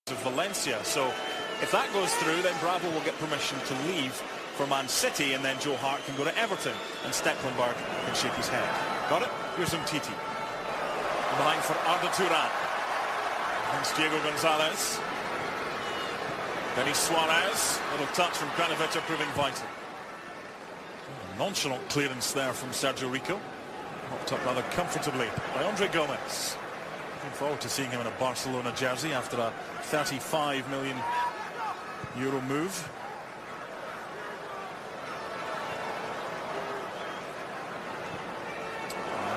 of Valencia. So if that goes through, then Bravo will get permission to leave for Man City, and then Joe Hart can go to Everton, and Stecklenburg can shake his head. Got it? Here's Umtiti. Behind for Arda Turan. Against Diego Gonzalez. Denis Suarez. Little touch from Kranovic proving vital. A nonchalant clearance there from Sergio Rico. Hopped up rather comfortably by Andre Gomez. Looking forward to seeing him in a Barcelona jersey after a €35 million move.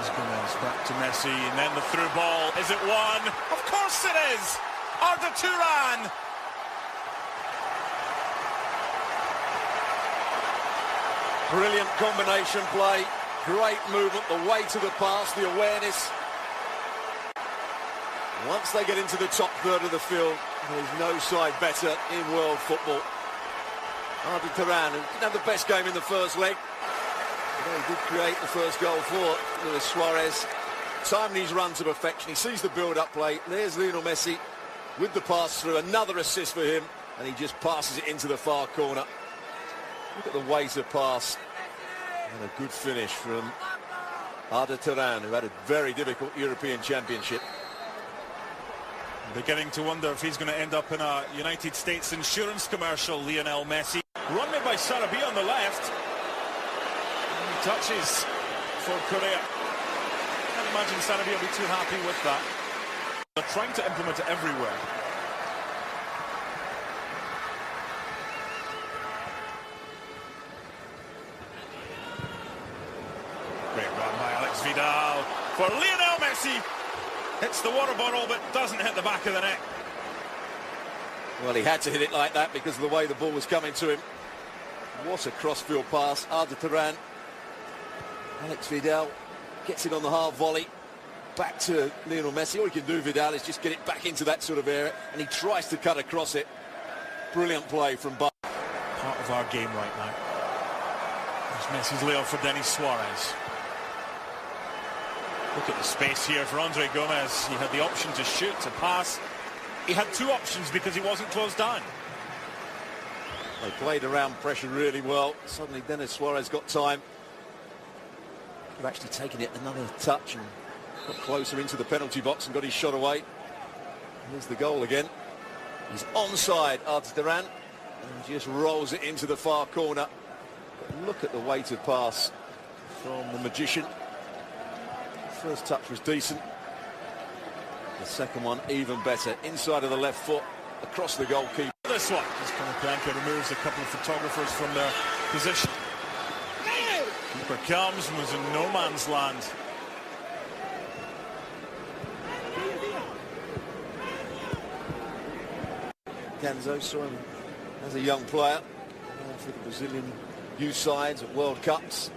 Gomez back to Messi, and then the through ball. Is it one? Of course it is! Arda Turan! Brilliant combination play, great movement, the way to the pass, the awareness. Once they get into the top third of the field, there's no side better in world football. Arda Turan, who didn't have the best game in the first leg. He did create the first goal for Luis Suarez. Timing his run to perfection. He sees the build-up play. There's Lionel Messi with the pass through. Another assist for him, and he just passes it into the far corner. Look at the way to pass. And a good finish from Arda Turan, who had a very difficult European Championship. Beginning to wonder if he's going to end up in a United States insurance commercial, Lionel Messi. Run made by Sarabia on the left. Touches for Korea. I can't imagine Sarabia will be too happy with that. They're trying to implement it everywhere. Great run by Alex Vidal for Lionel Messi. Hits the water bottle but doesn't hit the back of the net. Well, he had to hit it like that because of the way the ball was coming to him. What a cross-field pass. Arda Turan. Alex Vidal gets it on the hard volley. Back to Lionel Messi. All he can do, Vidal, is just get it back into that sort of area, and he tries to cut across it. Brilliant play from Bar. Part of our game right now. There's Messi's layoff for Denis Suarez. Look at the space here for Andre Gomez. He had the option to shoot, to pass. He had two options because he wasn't closed down. They played around pressure really well. Suddenly Denis Suarez got time. They've actually taken it another touch and got closer into the penalty box and got his shot away. Here's the goal again. He's onside, Arda Turan, and just rolls it into the far corner. But look at the weighted pass from the magician. First touch was decent. The second one even better. Inside of the left foot, across the goalkeeper. This one, just Blanca removes a couple of photographers from their position. Keeper comes and was in no man's land. Ganzo saw him as a young player for the Brazilian youth sides at World Cups.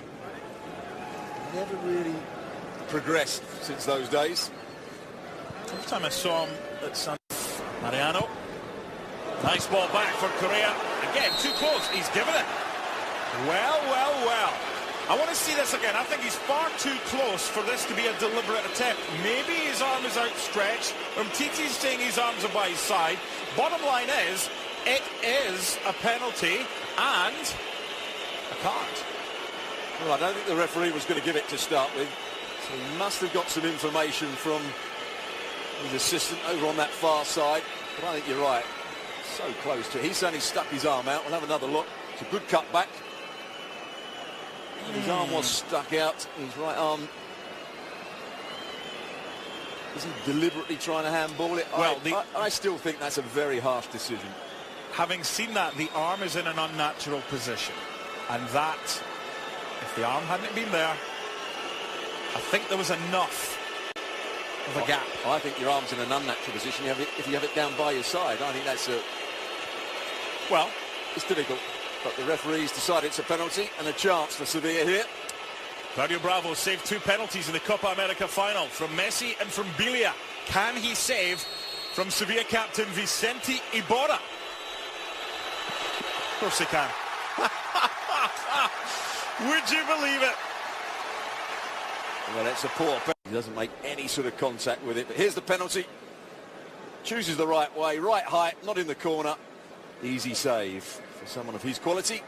Never really progressed since those days. First time I saw him at San Mariano. Nice ball back for Korea. Again, too close. He's given it. Well, well, well. I want to see this again. I think he's far too close for this to be a deliberate attempt. Maybe his arm is outstretched. Umtiti's saying his arms are by his side. Bottom line is, it is a penalty and a card. Well, I don't think the referee was going to give it to start with. So he must have got some information from his assistant over on that far side. But I think you're right. So close to it. He's only stuck his arm out. We'll have another look. It's a good cutback. His arm was stuck out, his right arm. Is he deliberately trying to handball it? Well, I still think that's a very harsh decision. Having seen that, the arm is in an unnatural position. And that, if the arm hadn't been there, I think there was enough of a gap. I think your arm's in an unnatural position if you have it down by your side. I think that's a... Well, it's difficult. But the referees decided it's a penalty and a chance for Sevilla here. Claudio Bravo saved two penalties in the Copa America final from Messi and from Bilia. Can he save from Sevilla captain Vicente Iborra? Of course he can. Would you believe it? Well, it's a poor penalty. He doesn't make any sort of contact with it. But here's the penalty. Chooses the right way, right height, not in the corner. Easy save for someone of his quality.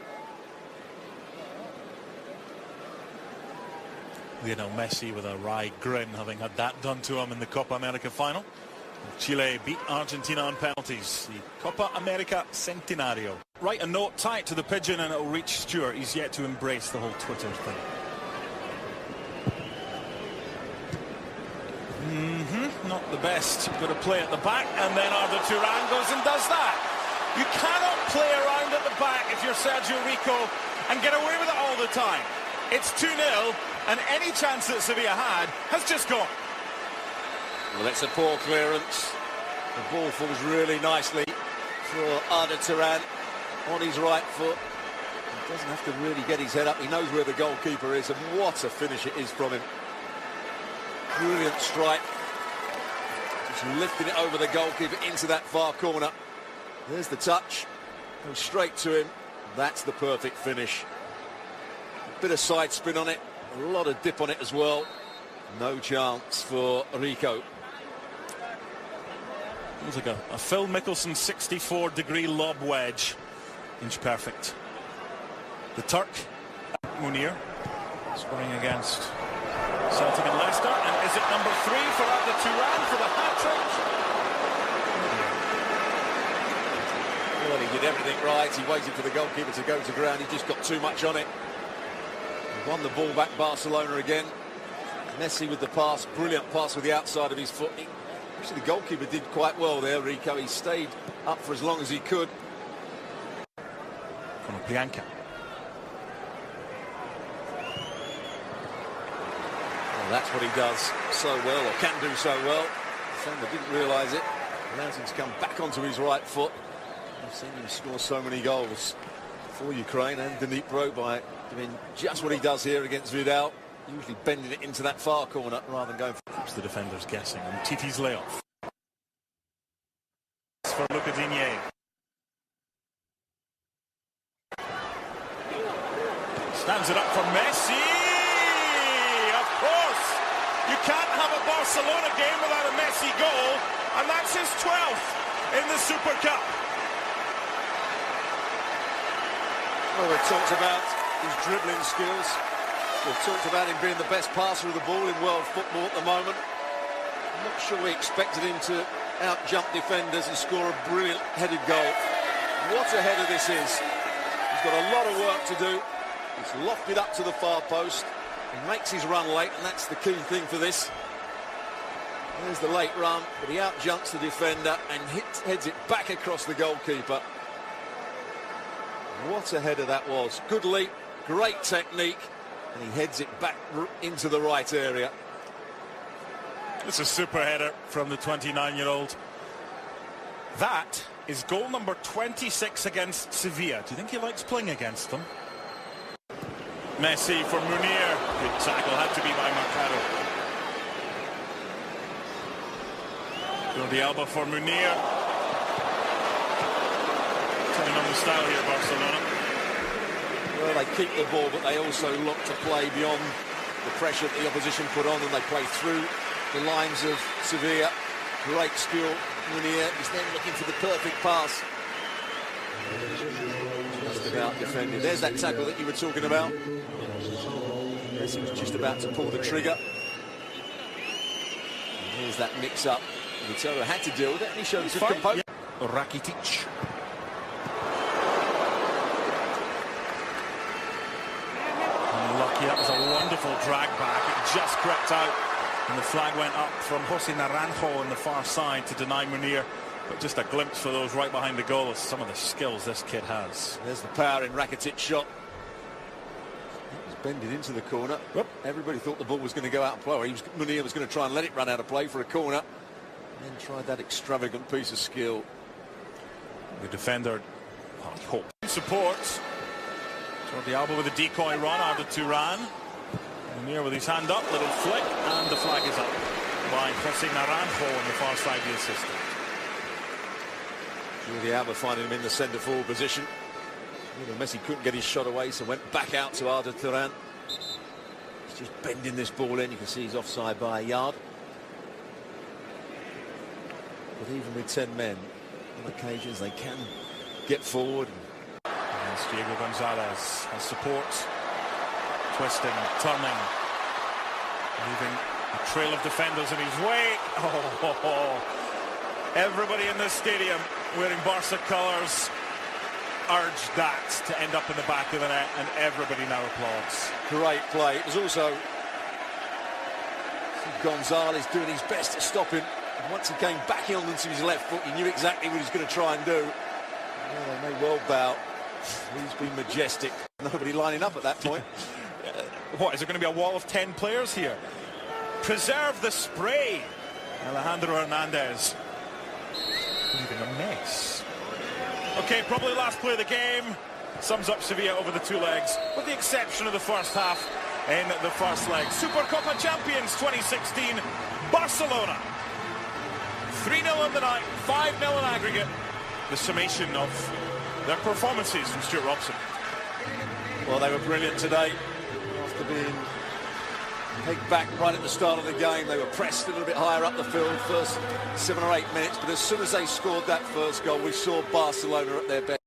Lionel Messi with a wry grin, having had that done to him in the Copa America final. Chile beat Argentina on penalties. The Copa America Centenario. Write a note, tie it to the pigeon, and it'll reach Stuart. He's yet to embrace the whole Twitter thing. Not the best. You've got to play at the back, and then Arda Turan goes and does that. You cannot play around at the back if you're Sergio Rico and get away with it all the time. It's 2-0, and any chance that Sevilla had has just gone. Well, that's a poor clearance. The ball falls really nicely for Arda Turan on his right foot. He doesn't have to really get his head up. He knows where the goalkeeper is, and what a finish it is from him. Brilliant strike. Just lifting it over the goalkeeper into that far corner. There's the touch. Goes straight to him. That's the perfect finish. A bit of side spin on it. A lot of dip on it as well. No chance for Rico. It was like a Phil Mickelson 64-degree lob wedge. Inch perfect. The Turk, Munir, scoring against Celtic and Leicester. And is it number 3 for Arda Turan for the hat-trick? Well, he did everything right. He waited for the goalkeeper to go to ground. He just got too much on it. He won the ball back, Barcelona again. Messi with the pass. Brilliant pass with the outside of his foot. Actually, the goalkeeper did quite well there, Rico. He stayed up for as long as he could. From Bianca. Well, that's what he does so well, or can do so well. The defender didn't realise it. Allows him to come back onto his right foot. I've seen him score so many goals for Ukraine and Dnipro by doing just what he does here against Vidal. Usually bending it into that far corner rather than going for... Perhaps the defender's guessing. And Titi's layoff. For Luca Digne. Stands it up for Messi. Of course. You can't have a Barcelona game without a Messi goal. And that's his 12th in the Super Cup. Well, we've talked about his dribbling skills. We've talked about him being the best passer of the ball in world football at the moment. I'm not sure we expected him to out-jump defenders and score a brilliant headed goal. What a header this is. He's got a lot of work to do. He's lofted up to the far post. He makes his run late, and that's the key thing for this. There's the late run, but he out-jumps the defender and heads it back across the goalkeeper. What a header that was. Good leap, great technique. And he heads it back into the right area. It's a super header from the 29-year-old. That is goal number 26 against Sevilla. Do you think he likes playing against them? Messi for Munir. Good tackle, had to be by Mercado. Jordi Alba for Munir. Turning on the style here, Barcelona. Well, they keep the ball, but they also look to play beyond the pressure that the opposition put on, and they play through the lines of Sevilla. Great skill. Munir is then looking for the perfect pass. Just about defended. There's that tackle that you were talking about. Yes, he was just about to pull the trigger. And here's that mix-up. Vitolo had to deal with it, and he showed some composure. Rakitic. Lucky, that was a wonderful drag back. It just crept out, and the flag went up from Jose Naranjo on the far side to deny Munir. But just a glimpse for those right behind the goal of some of the skills this kid has. There's the power in Rakitic's shot. It was bended into the corner. Whoop. Everybody thought the ball was going to go out of play. Munir was going to try and let it run out of play for a corner. And then tried that extravagant piece of skill. The defender, I hope, supports. Jordi Alba with a decoy run, Arda Turan. Munir with his hand up, little flick, and the flag is up by Jose Naranjo on the far side, the assistant. Jordi Alba finding him in the centre forward position. Messi couldn't get his shot away, so went back out to Arda Turan. He's just bending this ball in. You can see he's offside by a yard. but even with 10 men, on occasions they can get forward. Against Diego Gonzalez as support, twisting, turning, leaving a trail of defenders in his way. Everybody in this stadium wearing Barca colours urged that to end up in the back of the net, and everybody now applauds. Great play. It was also Gonzalez doing his best to stop him. And once he came back in onto his left foot, he knew exactly what he was going to try and do. Well, they may well bow. He's been majestic. Nobody lining up at that point. What, is there going to be a wall of 10 players here? Preserve the spray. Alejandro Hernandez leaving a mess. Okay, probably last play of the game. Sums up Sevilla over the two legs, with the exception of the first half in the first leg. Supercopa champions 2016, Barcelona. 3-0 in the night, 5-0 in aggregate. The summation of their performances from Stuart Robson. Well, they were brilliant today. After being pegged back right at the start of the game, they were pressed a little bit higher up the field first 7 or 8 minutes, but as soon as they scored that first goal, we saw Barcelona at their best.